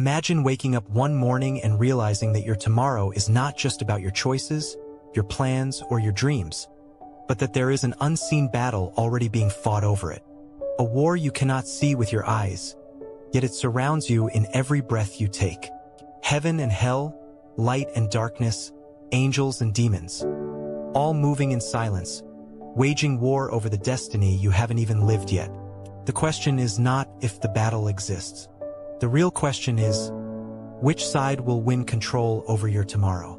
Imagine waking up one morning and realizing that your tomorrow is not just about your choices, your plans, or your dreams, but that there is an unseen battle already being fought over it. A war you cannot see with your eyes, yet it surrounds you in every breath you take. Heaven and hell, light and darkness, angels and demons, all moving in silence, waging war over the destiny you haven't even lived yet. The question is not if the battle exists. The real question is, which side will win control over your tomorrow?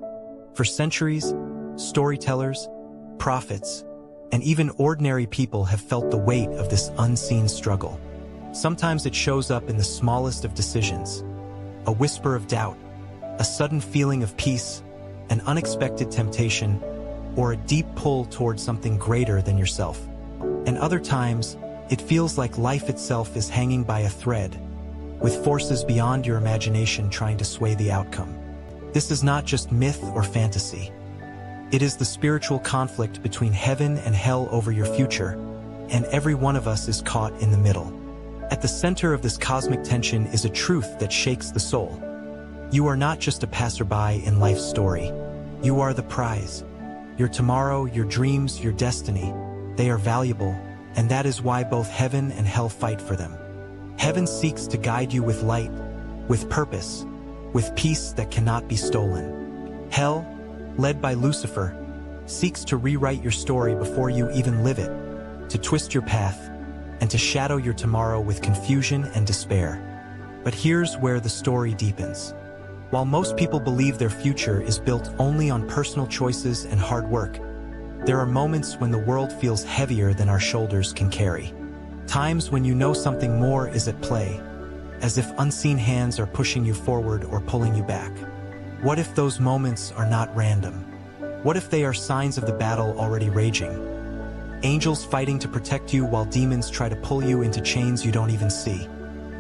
For centuries, storytellers, prophets, and even ordinary people have felt the weight of this unseen struggle. Sometimes it shows up in the smallest of decisions, a whisper of doubt, a sudden feeling of peace, an unexpected temptation, or a deep pull towards something greater than yourself. And other times, it feels like life itself is hanging by a thread, with forces beyond your imagination trying to sway the outcome. This is not just myth or fantasy. It is the spiritual conflict between heaven and hell over your future, and every one of us is caught in the middle. At the center of this cosmic tension is a truth that shakes the soul. You are not just a passerby in life's story. You are the prize. Your tomorrow, your dreams, your destiny, they are valuable, and that is why both heaven and hell fight for them. Heaven seeks to guide you with light, with purpose, with peace that cannot be stolen. Hell, led by Lucifer, seeks to rewrite your story before you even live it, to twist your path, and to shadow your tomorrow with confusion and despair. But here's where the story deepens. While most people believe their future is built only on personal choices and hard work, there are moments when the world feels heavier than our shoulders can carry. Times when you know something more is at play, as if unseen hands are pushing you forward or pulling you back. What if those moments are not random? What if they are signs of the battle already raging? Angels fighting to protect you while demons try to pull you into chains you don't even see.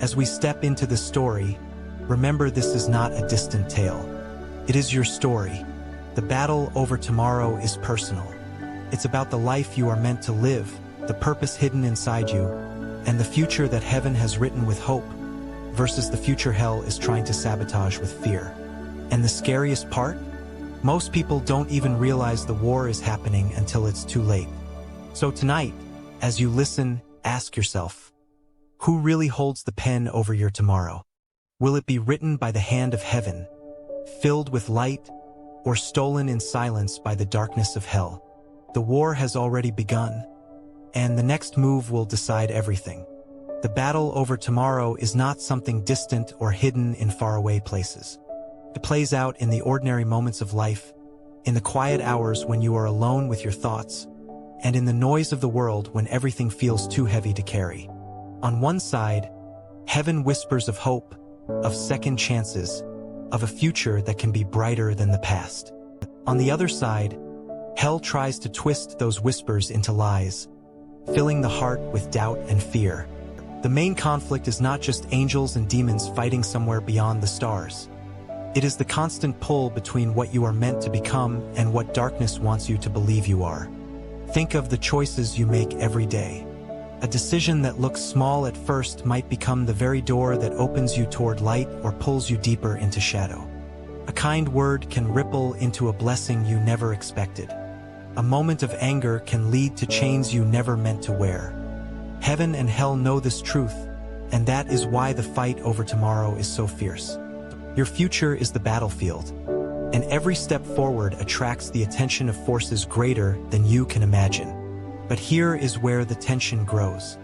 As we step into this story, remember this is not a distant tale. It is your story. The battle over tomorrow is personal. It's about the life you are meant to live, the purpose hidden inside you, and the future that heaven has written with hope, versus the future hell is trying to sabotage with fear. And the scariest part? Most people don't even realize the war is happening until it's too late. So tonight, as you listen, ask yourself, who really holds the pen over your tomorrow? Will it be written by the hand of heaven, filled with light, or stolen in silence by the darkness of hell? The war has already begun, and the next move will decide everything. The battle over tomorrow is not something distant or hidden in faraway places. It plays out in the ordinary moments of life, in the quiet hours when you are alone with your thoughts, and in the noise of the world when everything feels too heavy to carry. On one side, heaven whispers of hope, of second chances, of a future that can be brighter than the past. On the other side, hell tries to twist those whispers into lies, filling the heart with doubt and fear. The main conflict is not just angels and demons fighting somewhere beyond the stars. It is the constant pull between what you are meant to become and what darkness wants you to believe you are. Think of the choices you make every day. A decision that looks small at first might become the very door that opens you toward light or pulls you deeper into shadow. A kind word can ripple into a blessing you never expected. A moment of anger can lead to chains you never meant to wear. Heaven and hell know this truth, and that is why the fight over tomorrow is so fierce. Your future is the battlefield, and every step forward attracts the attention of forces greater than you can imagine. But here is where the tension grows.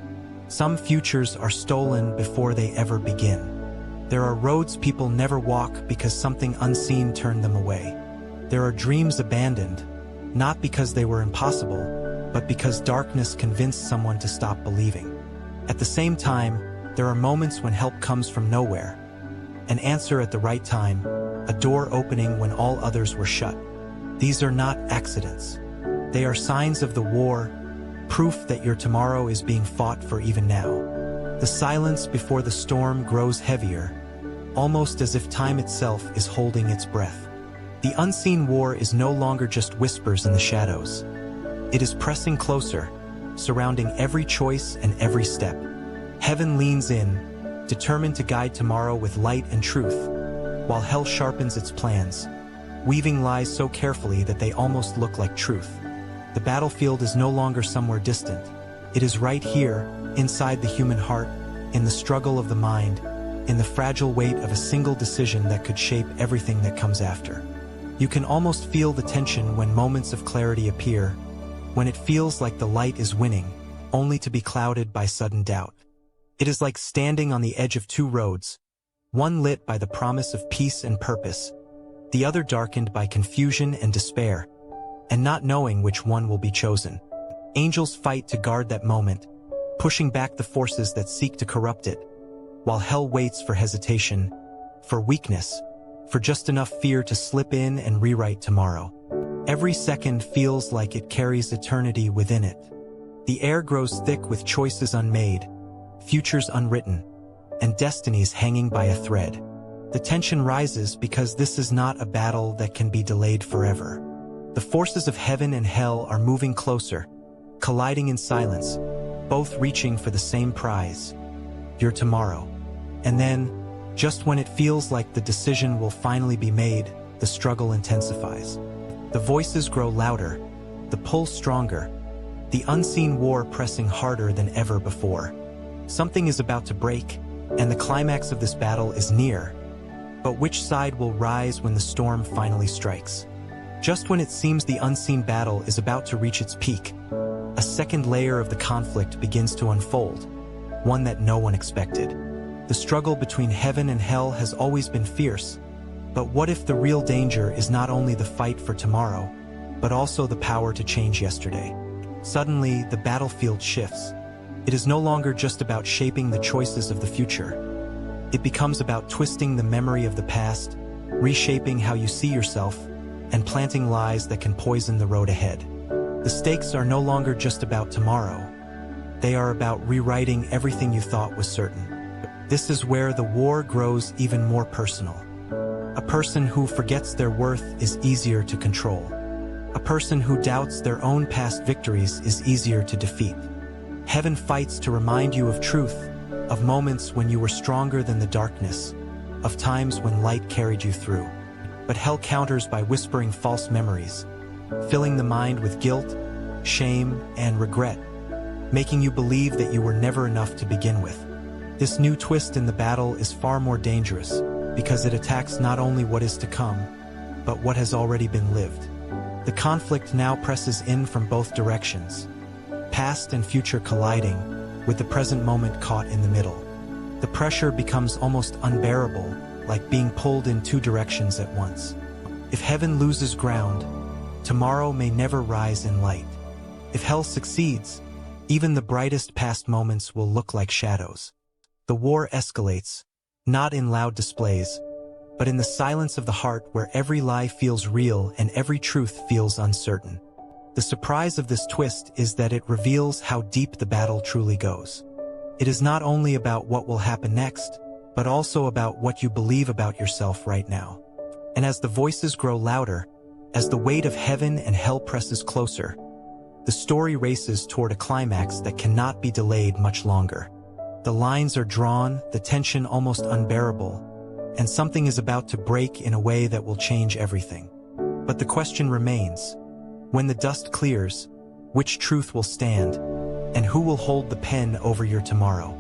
Some futures are stolen before they ever begin. There are roads people never walk because something unseen turned them away. There are dreams abandoned, not because they were impossible, but because darkness convinced someone to stop believing. At the same time, there are moments when help comes from nowhere. An answer at the right time, a door opening when all others were shut. These are not accidents. They are signs of the war, proof that your tomorrow is being fought for even now. The silence before the storm grows heavier, almost as if time itself is holding its breath. The unseen war is no longer just whispers in the shadows. It is pressing closer, surrounding every choice and every step. Heaven leans in, determined to guide tomorrow with light and truth, while hell sharpens its plans, weaving lies so carefully that they almost look like truth. The battlefield is no longer somewhere distant. It is right here, inside the human heart, in the struggle of the mind, in the fragile weight of a single decision that could shape everything that comes after. You can almost feel the tension when moments of clarity appear, when it feels like the light is winning, only to be clouded by sudden doubt. It is like standing on the edge of two roads, one lit by the promise of peace and purpose, the other darkened by confusion and despair, and not knowing which one will be chosen. Angels fight to guard that moment, pushing back the forces that seek to corrupt it, while hell waits for hesitation, for weakness, for just enough fear to slip in and rewrite tomorrow. Every second feels like it carries eternity within it. The air grows thick with choices unmade, futures unwritten, and destinies hanging by a thread. The tension rises because this is not a battle that can be delayed forever. The forces of heaven and hell are moving closer, colliding in silence, both reaching for the same prize, your tomorrow. And then, just when it feels like the decision will finally be made, the struggle intensifies. The voices grow louder, the pull stronger, the unseen war pressing harder than ever before. Something is about to break, and the climax of this battle is near. But which side will rise when the storm finally strikes? Just when it seems the unseen battle is about to reach its peak, a second layer of the conflict begins to unfold, one that no one expected. The struggle between heaven and hell has always been fierce, but what if the real danger is not only the fight for tomorrow, but also the power to change yesterday? Suddenly, the battlefield shifts. It is no longer just about shaping the choices of the future. It becomes about twisting the memory of the past, reshaping how you see yourself, and planting lies that can poison the road ahead. The stakes are no longer just about tomorrow. They are about rewriting everything you thought was certain. This is where the war grows even more personal. A person who forgets their worth is easier to control. A person who doubts their own past victories is easier to defeat. Heaven fights to remind you of truth, of moments when you were stronger than the darkness, of times when light carried you through. But hell counters by whispering false memories, filling the mind with guilt, shame, and regret, making you believe that you were never enough to begin with. This new twist in the battle is far more dangerous, because it attacks not only what is to come, but what has already been lived. The conflict now presses in from both directions, past and future colliding, with the present moment caught in the middle. The pressure becomes almost unbearable, like being pulled in two directions at once. If heaven loses ground, tomorrow may never rise in light. If hell succeeds, even the brightest past moments will look like shadows. The war escalates, not in loud displays, but in the silence of the heart where every lie feels real and every truth feels uncertain. The surprise of this twist is that it reveals how deep the battle truly goes. It is not only about what will happen next, but also about what you believe about yourself right now. And as the voices grow louder, as the weight of heaven and hell presses closer, the story races toward a climax that cannot be delayed much longer. The lines are drawn, the tension almost unbearable, and something is about to break in a way that will change everything. But the question remains, when the dust clears, which truth will stand, and who will hold the pen over your tomorrow?